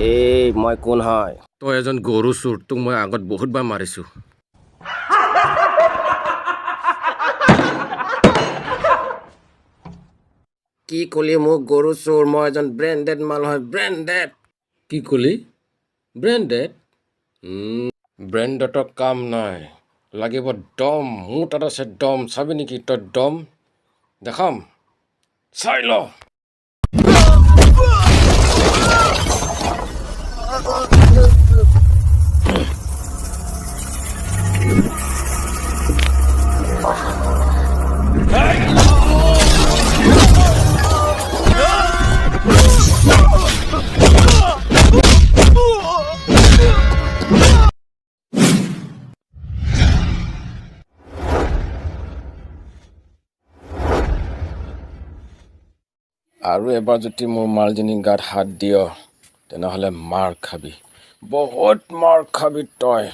এই মই কোন হয়? তই এজন গৰু চোৰ, তোক মই আগত বহুতবাৰ মাৰিছোঁ। কি কলি মোক গৰু চোৰ? মই এজন ব্ৰেণ্ডেড মাল হয়, ব্ৰেণ্ডেড। কি ক'লি? ব্ৰেণ্ডেড? ব্ৰেণ্ডেডৰ কাম নাই, লাগিব দম। মোৰ তাত আছে দম, চাবি নেকি তই দম? দেখাম, চাই ল। আৰু এবাৰ যদি মোৰ মালজনী গাত হাত দিয়, তেনেহ'লে মাৰ খাবি, বহুত মাৰ খাবি তই।